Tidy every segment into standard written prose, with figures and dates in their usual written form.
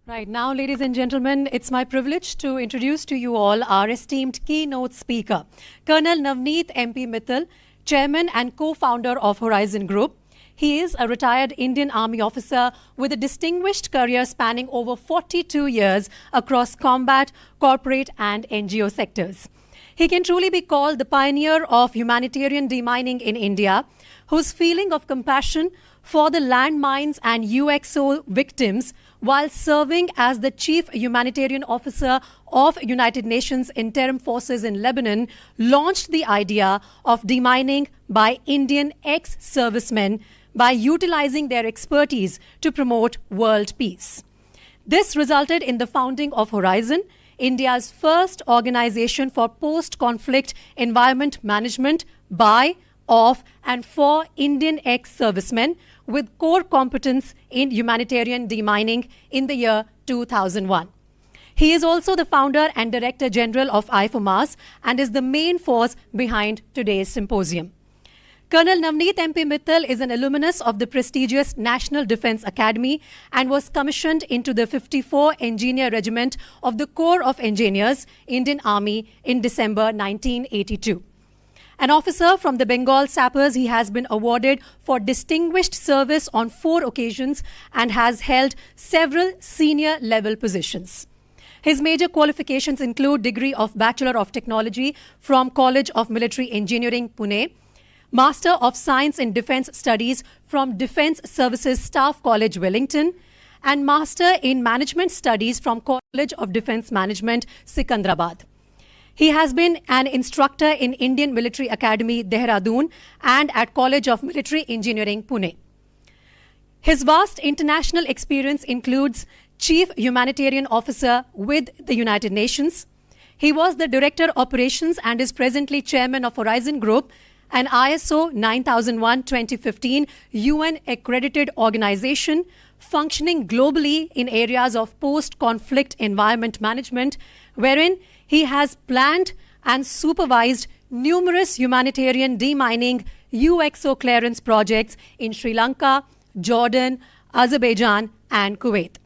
Right now, ladies and gentlemen, it's my privilege to introduce to you all our esteemed keynote speaker, Col Navneet MP Mittal, Chairman and co-founder of Horizon Group. He is a retired Indian Army officer with a distinguished career spanning over 42 years across combat, corporate and NGO sectors. He can truly be called the pioneer of humanitarian demining in India, whose feeling of compassion for the landmines and UXO victims while serving as the Chief Humanitarian Officer of United Nations Interim Forces in Lebanon, launched the idea of demining by Indian ex-servicemen by utilizing their expertise to promote world peace. This resulted in the founding of Horizon, India's first organization for post-conflict environment management by, of, and for Indian ex-servicemen with core competence in humanitarian demining in the year 2001. He is also the founder and director general of IIFOMAS and is the main force behind today's symposium. Col Navneet MP Mittal is an alumnus of the prestigious National Defence Academy and was commissioned into the 54 Engineer Regiment of the Corps of Engineers, Indian Army in December 1982. An officer from the Bengal Sappers, he has been awarded for distinguished service on 4 occasions and has held several senior level positions. His major qualifications include degree of Bachelor of Technology from College of Military Engineering, Pune, Master of Science in Defence Studies from Defence Services Staff College, Wellington, and Master in Management Studies from College of Defence Management, Sikandrabad. He has been an instructor in Indian Military Academy, Dehradun, and at College of Military Engineering, Pune. His vast international experience includes Chief Humanitarian Officer with the United Nations. He was the Director Operations and is presently Chairman of Horizon Group, an ISO 9001-2015 UN-accredited organization functioning globally in areas of post-conflict environment management, wherein he has planned and supervised numerous humanitarian demining UXO clearance projects in Sri Lanka, Jordan, Azerbaijan, and Kuwait.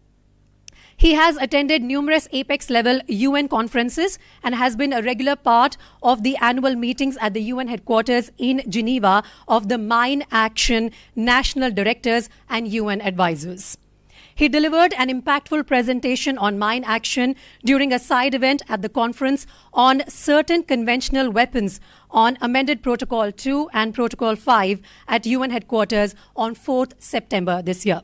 He has attended numerous apex-level UN conferences and has been a regular part of the annual meetings at the UN headquarters in Geneva of the Mine Action National Directors and UN Advisors. He delivered an impactful presentation on mine action during a side event at the conference on certain conventional weapons on Amended Protocol 2 and Protocol 5 at UN headquarters on 4th September this year.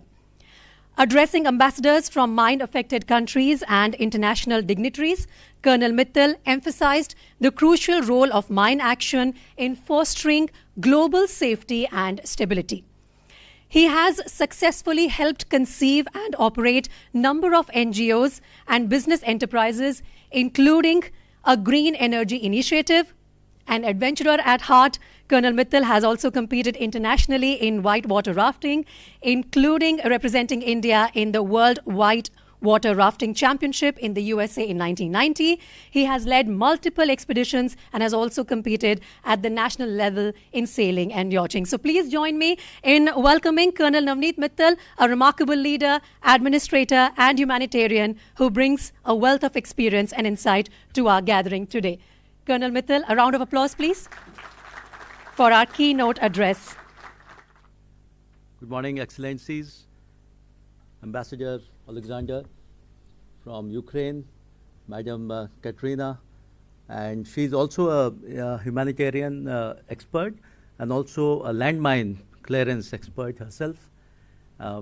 Addressing ambassadors from mine-affected countries and international dignitaries, Col Mittal emphasized the crucial role of mine action in fostering global safety and stability. He has successfully helped conceive and operate a number of NGOs and business enterprises, including a green energy initiative. An adventurer at heart, Col Mittal has also competed internationally in whitewater rafting, including representing India in the World Whitewater Rafting Championship in the USA in 1990. He has led multiple expeditions and has also competed at the national level in sailing and yachting. So please join me in welcoming Col Navneet Mittal, a remarkable leader, administrator, and humanitarian who brings a wealth of experience and insight to our gathering today. Col Mittal, a round of applause, please, for our keynote address. Good morning, Excellencies. Ambassador Alexander from Ukraine, Madam Katrina, and she's also a humanitarian expert and also a landmine clearance expert herself.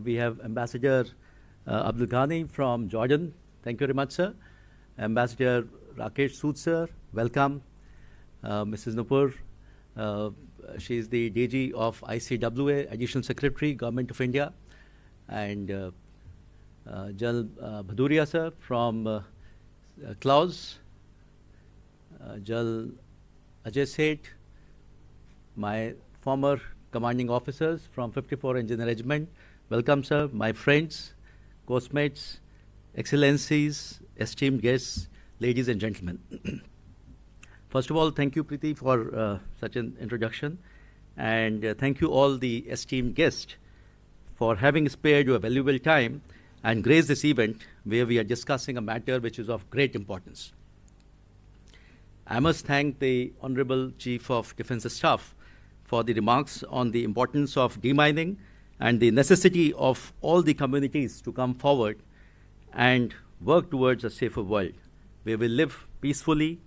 We have Ambassador Abdul Ghani from Jordan. Thank you very much, sir. Ambassador Rakesh Sood, sir, welcome. Mrs. Nupur, she is the DG of ICWA, Additional Secretary, Government of India. And Jal Bhaduria, sir, from Klaus. Jal Ajay Seth, my former commanding officers from 54 Engineer Regiment. Welcome, sir, my friends, course-mates, Excellencies, esteemed guests, ladies and gentlemen. First of all, thank you, Preeti, for such an introduction. And thank you all the esteemed guests for having spared your valuable time and graced this event where we are discussing a matter which is of great importance. I must thank the Honorable Chief of Defence Staff for the remarks on the importance of demining and the necessity of all the communities to come forward and work towards a safer world, where we live peacefully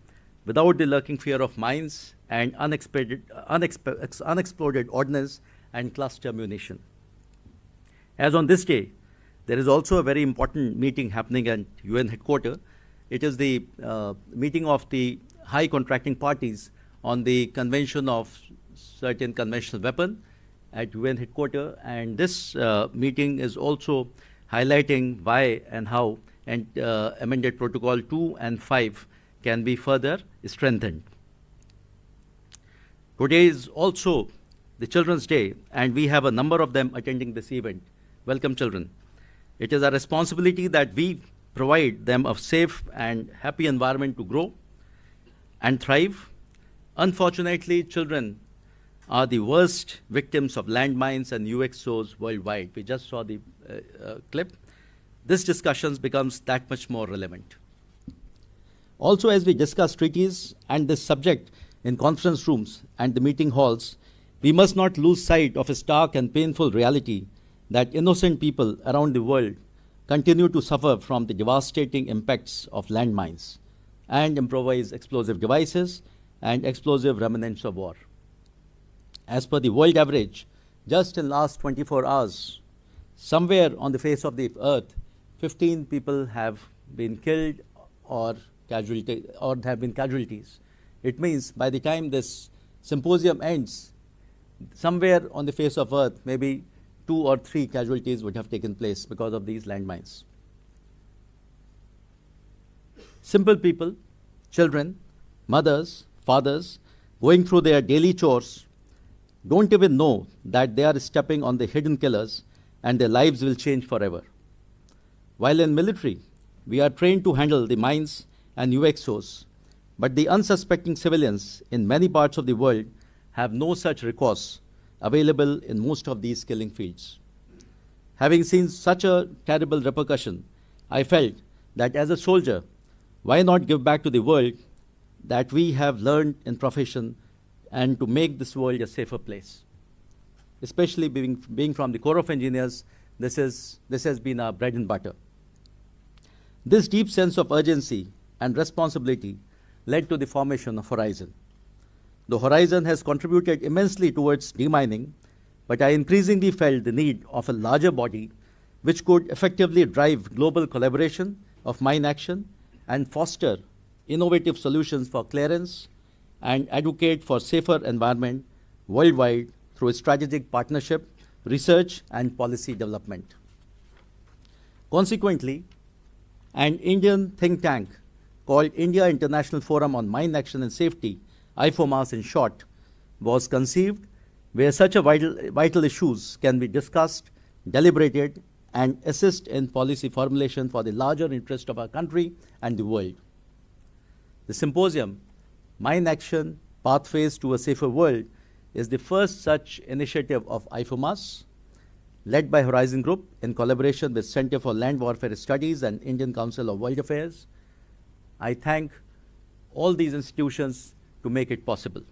without the lurking fear of mines and unexploded ordnance and cluster munition. As on this day, there is also a very important meeting happening at UN headquarters. It is the meeting of the high contracting parties on the convention of certain conventional weapon at UN headquarters, and this meeting is also highlighting why and how amended Protocol 2 and 5 can be further strengthened. Today is also the Children's Day, and we have a number of them attending this event. Welcome, children. It is our responsibility that we provide them a safe and happy environment to grow and thrive. Unfortunately, children are the worst victims of landmines and UXOs worldwide. We just saw the clip. This discussion becomes that much more relevant. Also, as we discuss treaties and this subject in conference rooms and the meeting halls, we must not lose sight of a stark and painful reality that innocent people around the world continue to suffer from the devastating impacts of landmines and improvised explosive devices and explosive remnants of war. As per the world average, just in last 24 hours, somewhere on the face of the earth, 15 people have been killed or have been casualties. It means by the time this symposium ends, somewhere on the face of earth, maybe 2 or 3 casualties would have taken place because of these landmines. Simple people, children, mothers, fathers, going through their daily chores, don't even know that they are stepping on the hidden killers and their lives will change forever. While in military, we are trained to handle the mines and UXOs, but the unsuspecting civilians in many parts of the world have no such recourse available in most of these killing fields. Having seen such a terrible repercussion, I felt that as a soldier, why not give back to the world that we have learned in profession and to make this world a safer place. Especially being from the Corps of Engineers, this has been our bread and butter. This deep sense of urgency and responsibility led to the formation of Horizon. The Horizon has contributed immensely towards demining, but I increasingly felt the need of a larger body which could effectively drive global collaboration of mine action and foster innovative solutions for clearance and advocate for safer environment worldwide through strategic partnership, research, and policy development. Consequently, an Indian think tank called India International Forum on Mine Action and Safety, IIFOMAS in short, was conceived, where such a vital issues can be discussed, deliberated, and assist in policy formulation for the larger interest of our country and the world. The symposium, Mine Action, Pathways to a Safer World, is the first such initiative of IIFOMAS, led by Horizon Group in collaboration with Center for Land Warfare Studies and Indian Council of World Affairs. I thank all these institutions to make it possible.